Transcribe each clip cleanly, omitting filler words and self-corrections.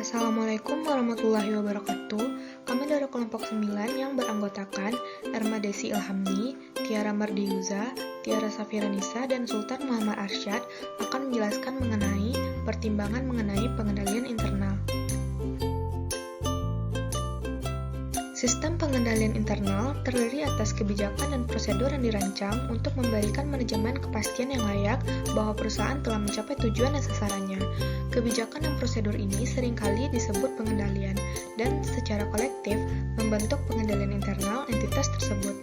Assalamualaikum warahmatullahi wabarakatuh. Kami dari kelompok 9 yang beranggotakan Erma Desi Ilhamni, Tiara Mardiyuza, Tiara Safiranisa, dan Sultan Muhammad Arsyad akan menjelaskan mengenai pertimbangan mengenai pengendalian internal. Sistem pengendalian internal terdiri atas kebijakan dan prosedur yang dirancang untuk memberikan manajemen kepastian yang layak bahwa perusahaan telah mencapai tujuan dan sasarannya. Kebijakan dan prosedur ini seringkali disebut pengendalian dan secara kolektif membentuk pengendalian internal entitas tersebut.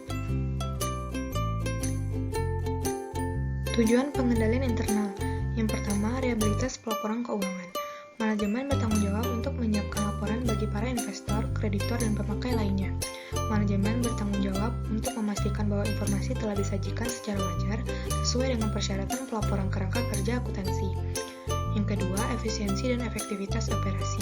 Tujuan pengendalian internal. Yang pertama, rehabilitas pelaporan keuangan. Manajemen bertanggung jawab untuk menyiapkan laporan bagi para investor, kreditor, dan pemakai lainnya. Manajemen bertanggung jawab untuk memastikan bahwa informasi telah disajikan secara wajar sesuai dengan persyaratan pelaporan kerangka kerja akuntansi. Yang kedua, efisiensi dan efektivitas operasi.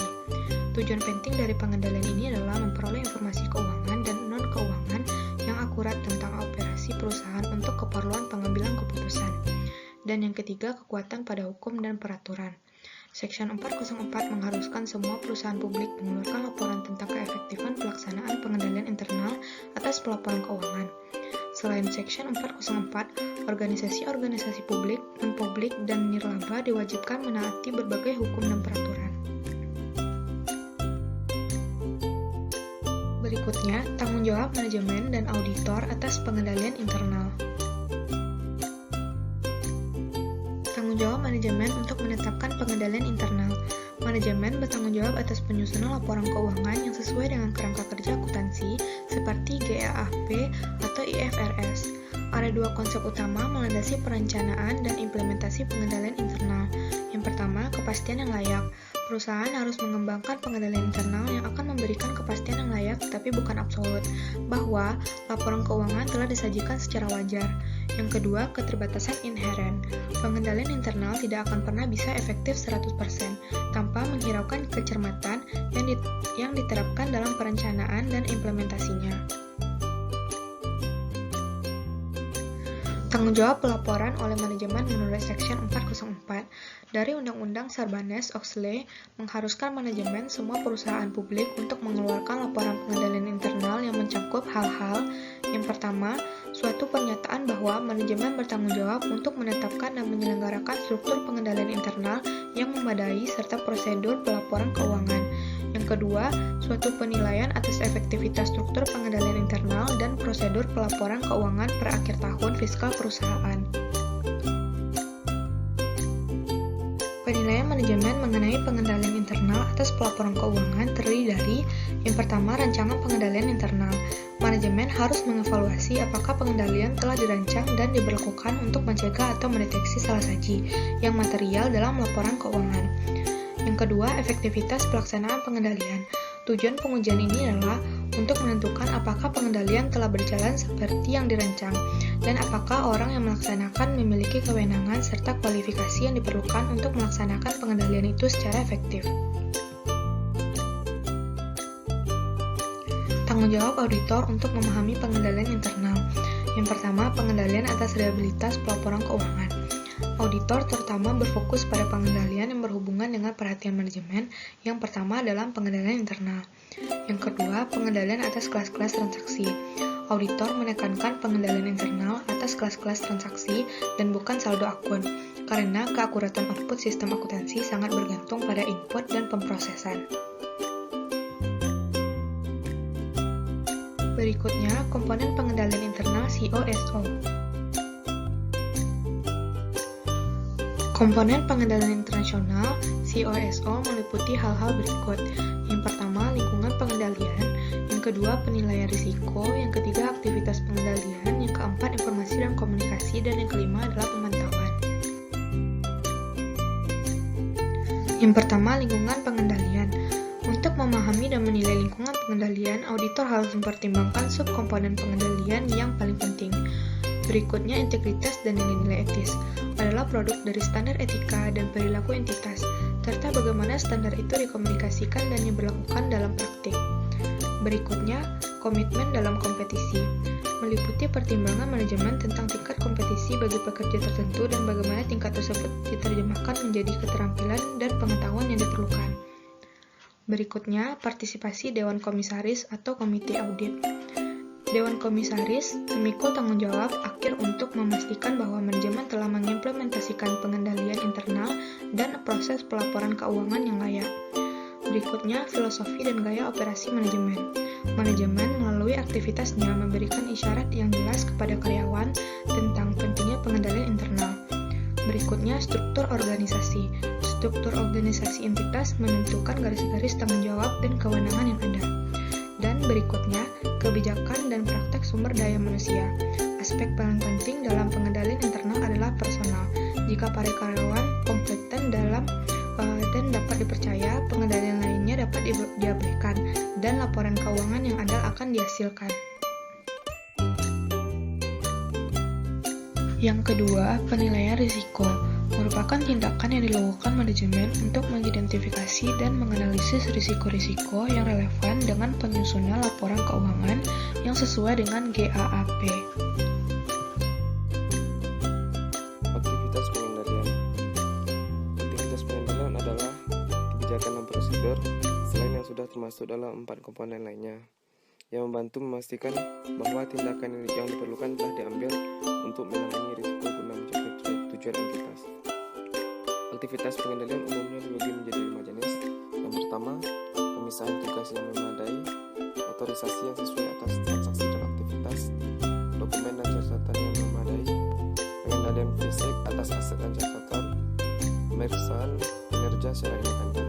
Tujuan penting dari pengendalian ini adalah memperoleh informasi keuangan dan non-keuangan yang akurat tentang operasi perusahaan untuk keperluan pengambilan keputusan. Dan yang ketiga, kekuatan pada hukum dan peraturan. Section 404 mengharuskan semua perusahaan publik mengeluarkan laporan tentang keefektifan pelaksanaan pengendalian internal atas pelaporan keuangan. Selain Section 404, organisasi-organisasi publik, non-publik, dan nirlaba diwajibkan menaati berbagai hukum dan peraturan. Berikutnya, tanggung jawab manajemen dan auditor atas pengendalian internal. Tanggung jawab manajemen untuk menetapkan pengendalian internal. Manajemen bertanggung jawab atas penyusunan laporan keuangan yang sesuai dengan kerangka kerja akuntansi seperti GAAP atau IFRS. Ada dua konsep utama melandasi perencanaan dan implementasi pengendalian internal. Yang pertama, kepastian yang layak. Perusahaan harus mengembangkan pengendalian internal yang akan memberikan kepastian yang layak tapi bukan absolut, bahwa laporan keuangan telah disajikan secara wajar. Yang kedua, keterbatasan inheren. Pengendalian internal tidak akan pernah bisa efektif 100% tanpa menghiraukan kecermatan yang diterapkan dalam perencanaan dan implementasinya. Tanggung jawab pelaporan oleh manajemen menurut Section 404 dari Undang-Undang Sarbanes-Oxley mengharuskan manajemen semua perusahaan publik untuk mengeluarkan laporan pengendalian internal yang mencakup hal-hal. Yang pertama, suatu pernyataan bahwa manajemen bertanggung jawab untuk menetapkan dan menyelenggarakan struktur pengendalian internal yang memadai serta prosedur pelaporan keuangan. Yang kedua, suatu penilaian atas efektivitas struktur pengendalian internal dan prosedur pelaporan keuangan per akhir tahun fiskal perusahaan. Penilaian manajemen mengenai pengendalian internal atas pelaporan keuangan terdiri dari: yang pertama, rancangan pengendalian internal. Manajemen harus mengevaluasi apakah pengendalian telah dirancang dan diberlakukan untuk mencegah atau mendeteksi salah saji yang material dalam laporan keuangan. Yang kedua, efektivitas pelaksanaan pengendalian. Tujuan pengujian ini adalah untuk menentukan apakah pengendalian telah berjalan seperti yang dirancang, dan apakah orang yang melaksanakan memiliki kewenangan serta kualifikasi yang diperlukan untuk melaksanakan pengendalian itu secara efektif. Tanggung jawab auditor untuk memahami pengendalian internal. Yang pertama, pengendalian atas rehabilitas pelaporan keuangan. Auditor terutama berfokus pada pengendalian yang berhubungan dengan perhatian manajemen. Yang pertama dalam pengendalian internal. Yang kedua, pengendalian atas kelas-kelas transaksi. Auditor menekankan pengendalian internal atas kelas-kelas transaksi dan bukan saldo akun, karena keakuratan output sistem akuntansi sangat bergantung pada input dan pemrosesan. Berikutnya, komponen pengendalian internal COSO. Komponen pengendalian internasional COSO meliputi hal-hal berikut. Yang pertama, lingkungan pengendalian. Yang kedua, penilaian risiko. Yang ketiga, aktivitas pengendalian. Yang keempat, informasi dan komunikasi. Dan yang kelima adalah pemantauan. Yang pertama, lingkungan pengendalian. Untuk memahami dan menilai lingkungan pengendalian, auditor harus mempertimbangkan subkomponen pengendalian yang paling penting. Berikutnya, integritas dan nilai-nilai etis adalah produk dari standar etika dan perilaku entitas, serta bagaimana standar itu dikomunikasikan dan diberlakukan dalam praktik. Berikutnya, komitmen dalam kompetisi meliputi pertimbangan manajemen tentang tingkat kompetisi bagi pekerja tertentu dan bagaimana tingkat tersebut diterjemahkan menjadi keterampilan dan pengetahuan yang diperlukan. Berikutnya, partisipasi Dewan Komisaris atau Komite Audit. Dewan Komisaris memikul tanggung jawab akhir untuk memastikan bahwa manajemen telah mengimplementasikan pengendalian internal dan proses pelaporan keuangan yang layak. Berikutnya, filosofi dan gaya operasi manajemen. Manajemen melalui aktivitasnya memberikan isyarat yang jelas kepada karyawan tentang pentingnya pengendalian internal. Berikutnya, struktur organisasi. Struktur organisasi entitas menentukan garis-garis tanggung jawab dan kewenangan yang ada. Dan berikutnya, kebijakan dan praktek sumber daya manusia. Aspek paling penting dalam pengendalian internal adalah personal. Jika para karyawan kompeten dan dapat dipercaya, pengendalian lainnya dapat diabaikan, dan laporan keuangan yang adil akan dihasilkan. Yang kedua, penilaian risiko merupakan tindakan yang dilakukan manajemen untuk mengidentifikasi dan menganalisis risiko-risiko yang relevan dengan penyusunan laporan keuangan yang sesuai dengan GAAP. Aktivitas pengendalian. Aktivitas pengendalian adalah kebijakan dan prosedur selain yang sudah termasuk dalam 4 komponen lainnya, yang membantu memastikan bahwa tindakan yang diperlukan telah diambil untuk menangani risiko guna mencapai tujuan entitas. Aktivitas pengendalian umumnya dibagi menjadi 5 jenis. Yang pertama, pemisahan tugas yang memadai, otorisasi yang sesuai atas transaksi dan aktivitas, dokumen dan catatan yang memadai, pengendalian fisik atas aset dan catatan, pemeriksaan kinerja secara independen.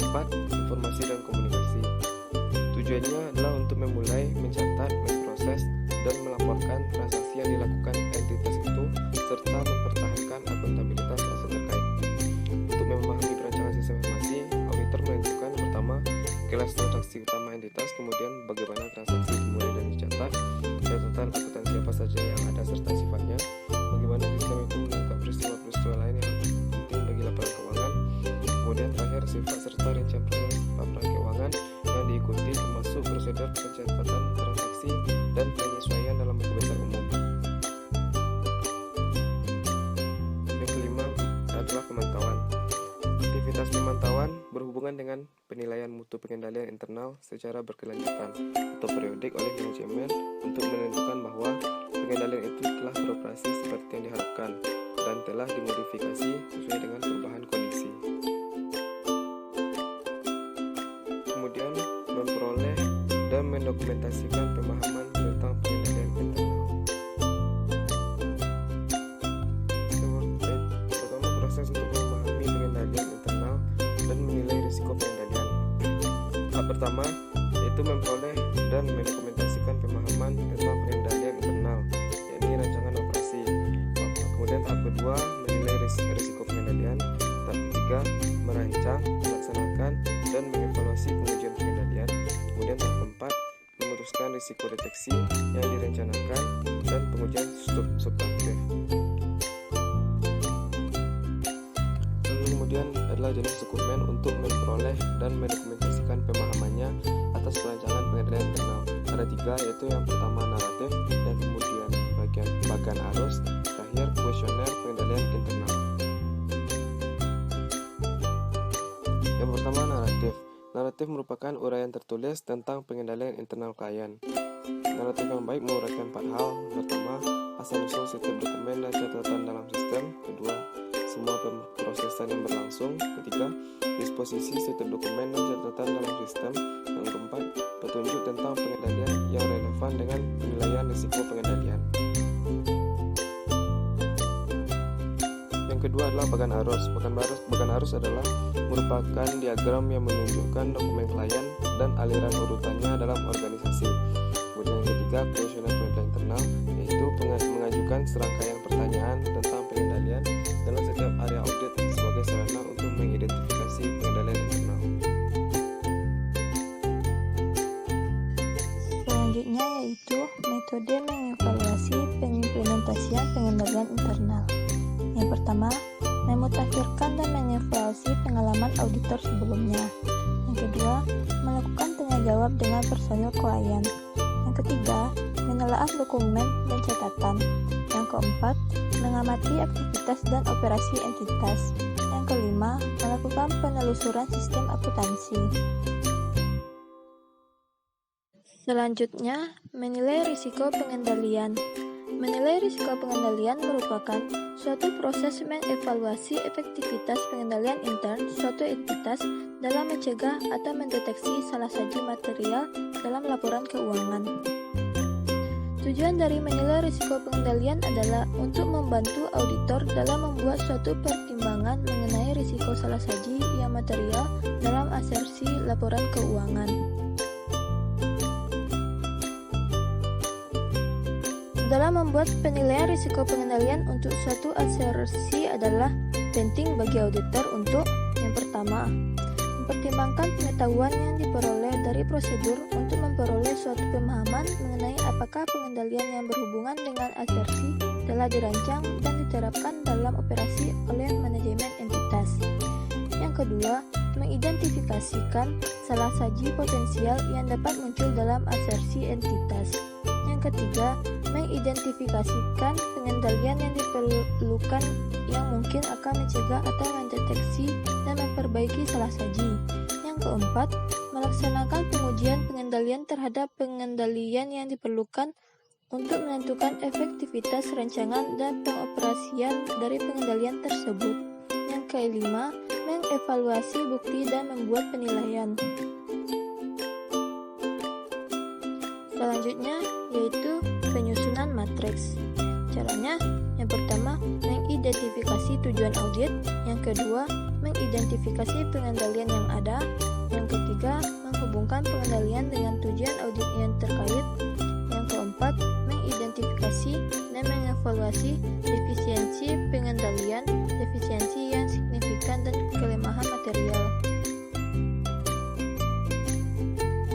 4. Informasi dan komunikasi. Tujuannya adalah untuk memulai, mencatat, memproses, dan melaporkan transaksi yang dilakukan entitas itu, serta mempertahankan akuntabilitas aset terkait. Untuk memahami perancangan sistem informasi, auditor menentukan pertama, kelas transaksi utama entitas, kemudian bagaimana transaksi dimulai dan dicatat, catatan akuntansi apa saja yang ada serta sifatnya, bagaimana sistem itu menangkap peristiwa-peristiwa lain yang penting bagi laporan keuangan, kemudian terakhir sifat serta rincian proses laporan keuangan yang diikuti, termasuk prosedur pencatatan transaksi dan penyesuaian dalam buku besar umum. Yang kelima adalah pemantauan. Aktivitas pemantauan berhubungan dengan penilaian mutu pengendalian internal secara berkelanjutan atau periodik oleh manajemen untuk menentukan bahwa pengendalian itu telah beroperasi seperti yang diharapkan dan telah dimodifikasi sesuai dengan perubahan kondisi. Kemudian, memperoleh dan mendokumentasikan pemahaman tentang pengendalian internal. Pertama, proses untuk memahami pengendalian internal dan menilai risiko pengendalian. Tahap pertama yaitu memperoleh dan mendokumentasikan pemahaman tentang pengendalian internal, yakni rancangan operasi. Kemudian tahap kedua, menilai risiko pengendalian. Tahap ketiga, merancang, melaksanakan, dan mengevaluasi pengujian pengendalian. Kemudian tahap keempat, memutuskan risiko deteksi yang direncanakan dan pengujian substantif. Lalu kemudian adalah jenis dokumen untuk memperoleh dan mendokumentasikan pemahamannya atas perancangan pengendalian internal. Ada 3, yaitu yang pertama naratif, dan kemudian bagan arus, terakhir kuesioner pengendalian internal. Yang pertama, naratif. Naratif merupakan uraian tertulis tentang pengendalian internal klien. Naratif yang baik menguraikan 4 hal. Pertama, asal-usul setiap dokumen dan catatan dalam sistem. Kedua, semua pemrosesan yang berlangsung. Ketiga, disposisi setiap dokumen dan catatan dalam sistem. Yang keempat, petunjuk tentang pengendalian yang relevan dengan penilaian risiko pengendalian. Yang kedua adalah bagan arus. Bagan arus adalah merupakan diagram yang menunjukkan dokumen klien dan aliran urutannya dalam organisasi. Kemudian yang ketiga, kuesioner pengendalian internal, yaitu mengajukan serangkaian pertanyaan tentang pengendalian dalam setiap area audit sebagai sarana untuk mengidentifikasi pengendalian internal. Selanjutnya yaitu metode mengevaluasi pengimplementasian pengendalian internal. Yang pertama, memutakhirkan dan mengevaluasi pengalaman auditor sebelumnya. Yang kedua, melakukan tanya jawab dengan personil klien. Yang ketiga, menelaah dokumen dan catatan. Yang keempat, mengamati aktivitas dan operasi entitas. Yang kelima, melakukan penelusuran sistem akuntansi. Selanjutnya, menilai risiko pengendalian. Menilai risiko pengendalian merupakan suatu proses mengevaluasi efektivitas pengendalian intern suatu entitas dalam mencegah atau mendeteksi salah saji material dalam laporan keuangan. Tujuan dari menilai risiko pengendalian adalah untuk membantu auditor dalam membuat suatu pertimbangan mengenai risiko salah saji yang material dalam asersi laporan keuangan. Dalam membuat penilaian risiko pengendalian untuk suatu asersi adalah penting bagi auditor untuk yang pertama, mempertimbangkan pengetahuan yang diperoleh dari prosedur untuk memperoleh suatu pemahaman mengenai apakah pengendalian yang berhubungan dengan asersi telah dirancang dan diterapkan dalam operasi oleh manajemen entitas. Yang kedua, mengidentifikasikan salah saji potensial yang dapat muncul dalam asersi entitas. Yang ketiga, mengidentifikasikan pengendalian yang diperlukan yang mungkin akan mencegah atau mendeteksi dan memperbaiki salah saji. Yang keempat, melaksanakan pengujian pengendalian terhadap pengendalian yang diperlukan untuk menentukan efektivitas rancangan dan pengoperasian dari pengendalian tersebut. Yang kelima, mengevaluasi bukti dan membuat penilaian. Selanjutnya yaitu penyusunan matriks. Caranya, yang pertama, mengidentifikasi tujuan audit, yang kedua, mengidentifikasi pengendalian yang ada, yang ketiga, menghubungkan pengendalian dengan tujuan audit yang terkait, yang keempat, mengidentifikasi dan mengevaluasi defisiensi pengendalian, defisiensi yang signifikan dan kelemahan material.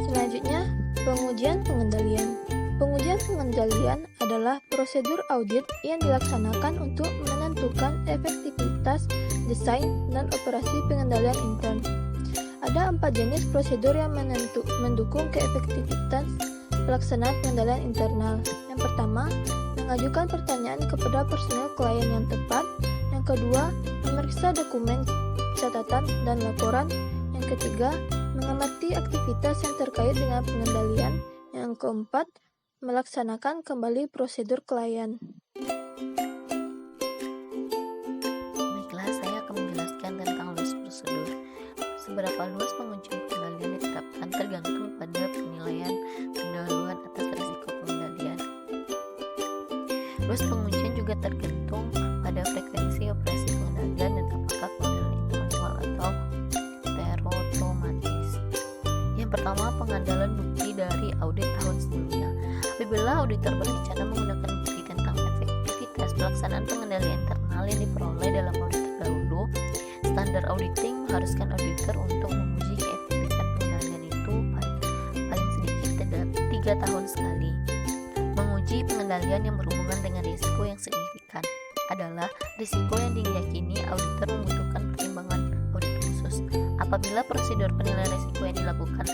Selanjutnya, pengujian pengendalian. Pengujian pengendalian adalah prosedur audit yang dilaksanakan untuk menentukan efektivitas desain dan operasi pengendalian intern. Ada 4 jenis prosedur yang mendukung keefektivitasan pelaksanaan pengendalian internal. Yang pertama, mengajukan pertanyaan kepada personel klien yang tepat. Yang kedua, memeriksa dokumen, catatan, dan laporan. Yang ketiga, mengamati aktivitas yang terkait dengan pengendalian. Yang keempat, melaksanakan kembali prosedur klien. Baiklah, saya akan menjelaskan tentang luas prosedur. Seberapa luas pengujian pengendalian ditetapkan tergantung pada penilaian pendahuluan atas risiko pengendalian. Luas pengujian juga tergantung pada frekuensi operasi pengendalian dan apakah pengendalian itu manual atau otomatis. Yang pertama, pengandalan bukti dari audit tahun sebelumnya. Apabila auditor berencana menggunakan bukti tentang efektivitas pelaksanaan pengendalian internal yang diperoleh dalam audit terdahulu, standar auditing mengharuskan auditor untuk menguji keefektifan pengendalian itu paling sedikit 3 tahun sekali. Menguji pengendalian yang berhubungan dengan risiko yang signifikan adalah risiko yang diyakini auditor membutuhkan pertimbangan audit khusus. Apabila prosedur penilaian risiko yang dilakukan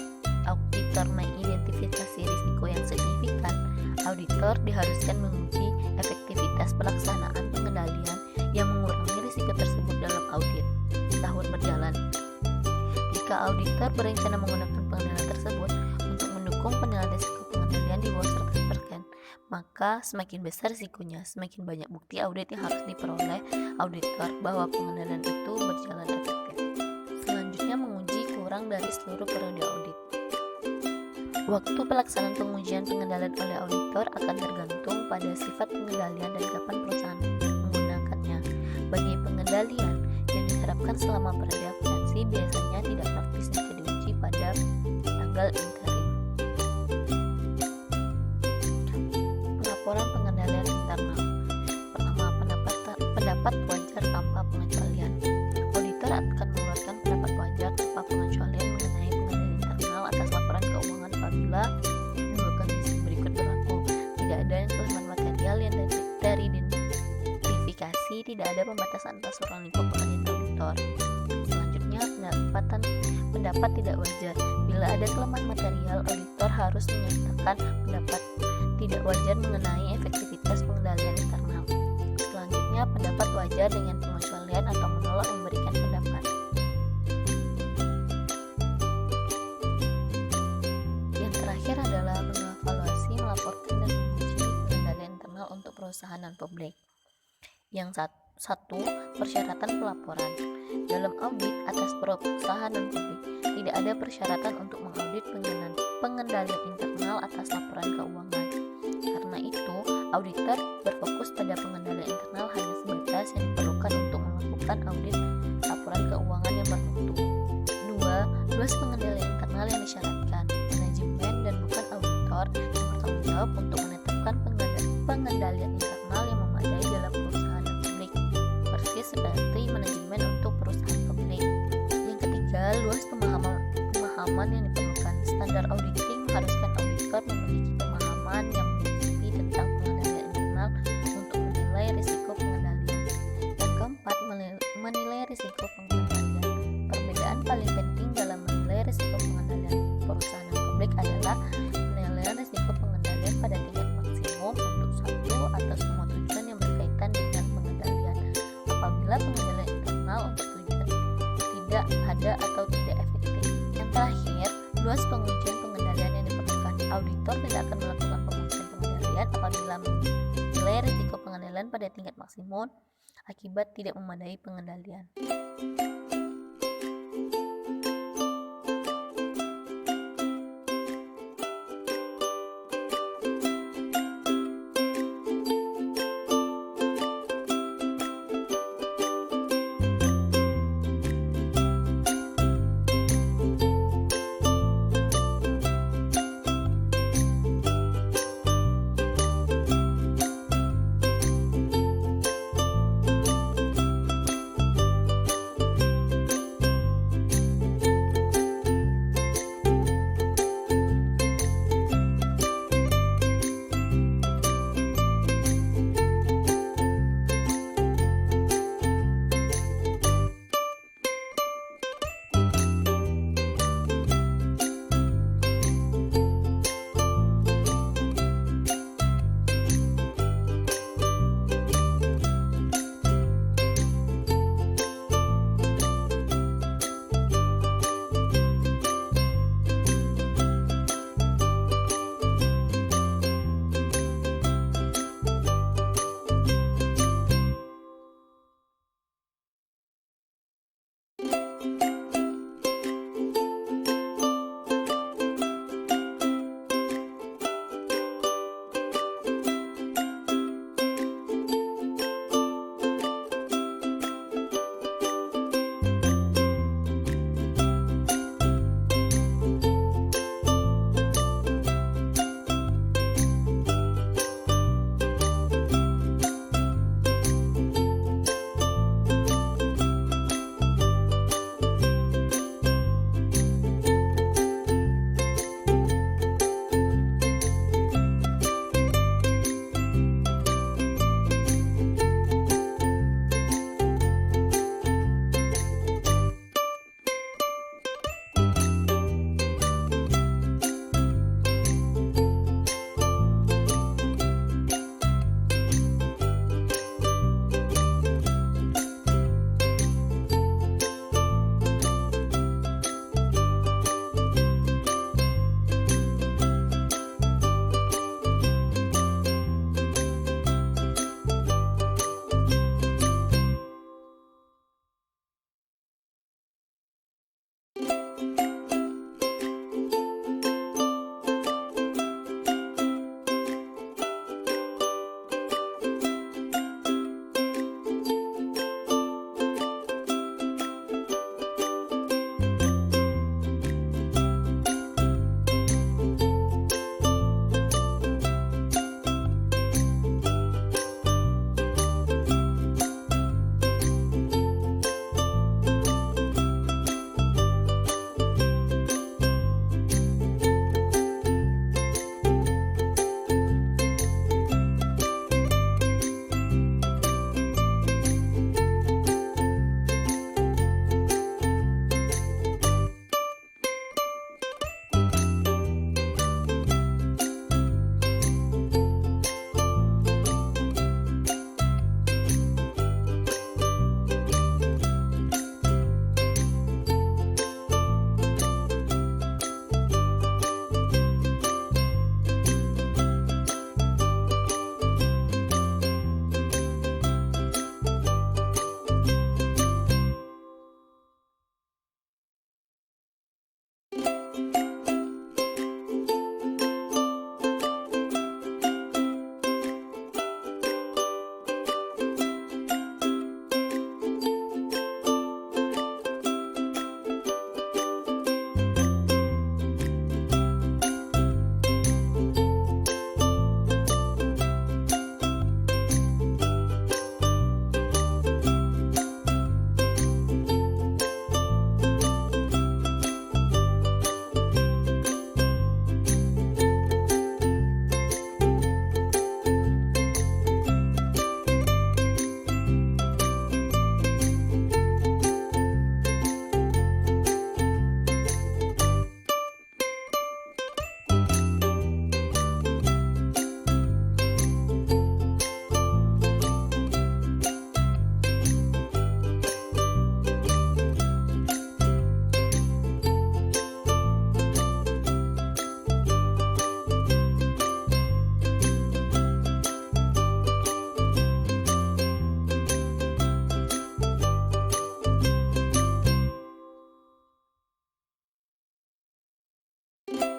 auditor mengidentifikasi risiko yang signifikan, auditor diharuskan menguji efektivitas pelaksanaan pengendalian yang mengurangi risiko tersebut dalam audit tahun berjalan. Jika auditor berencana menggunakan pengendalian tersebut untuk mendukung penilaian risiko pengendalian di bawah 100%, maka semakin besar risikonya, semakin banyak bukti audit yang harus diperoleh auditor bahwa pengendalian itu berjalan efektif. Selanjutnya, menguji kurang dari seluruh periode audit. Waktu pelaksanaan pengujian pengendalian oleh auditor akan tergantung pada sifat pengendalian dan kapan perusahaan menggunakannya. Bagi pengendalian yang diterapkan selama periode akuntansi, biasanya tidak praktis jika diuji pada tanggal interim. Pelaporan pengendalian internal. Pertama, pendapat wajar tanpa pengecualian. Auditor akan mengeluarkan pendapat wajar tanpa pengecualian mengenai pengendalian internal atas laporan keuangan apabila dua kondisi berikut berlaku: tidak ada kelemahan material yang teridentifikasi, tidak ada pembatasan atas ruang lingkup pekerjaan auditor. Selanjutnya, pendapat tidak wajar. Bila ada kelemahan material, auditor harus menyatakan pendapat tidak wajar mengenai efektivitas pengendalian internal. Selanjutnya, pendapat wajar dengan pengecualian atau menolak memberikan pendapat perusahaan non publik. Yang satu, persyaratan pelaporan. Dalam audit atas perusahaan non publik, tidak ada persyaratan untuk mengaudit pengendalian internal atas laporan keuangan. Karena itu, auditor berfokus pada pengendalian internal hanya sebatas yang diperlukan untuk melakukan audit laporan keuangan yang bermutu. 2. Luas pengendalian internal yang disyaratkan. Manajemen dan bukan auditor yang bertanggung jawab untuk menetapkan pengendalian internal yang memadai dalam perusahaan publik, persis seperti manajemen untuk perusahaan publik. Yang ketiga, luas pemahaman yang diperlukan. Standar auditing mengharuskan auditor memiliki pemahaman yang mencukupi tentang pengendalian internal untuk menilai risiko pengendalian. Yang keempat, menilai risiko pengendalian. Perbedaan paling penting dalam menilai risiko pengendalian perusahaan publik adalah penilaian risiko pengendalian pada tingkat maksimum untuk satu atau semua tujuan yang berkaitan dengan pengendalian. Apabila pengendalian internal untuk tujuan tidak ada atau tidak efektif. Yang terakhir, luas pengujian pengendalian yang diperlukan. Auditor tidak akan melakukan pengujian pengendalian apabila menilai risiko pengendalian pada tingkat maksimum akibat tidak memadai pengendalian. kasih.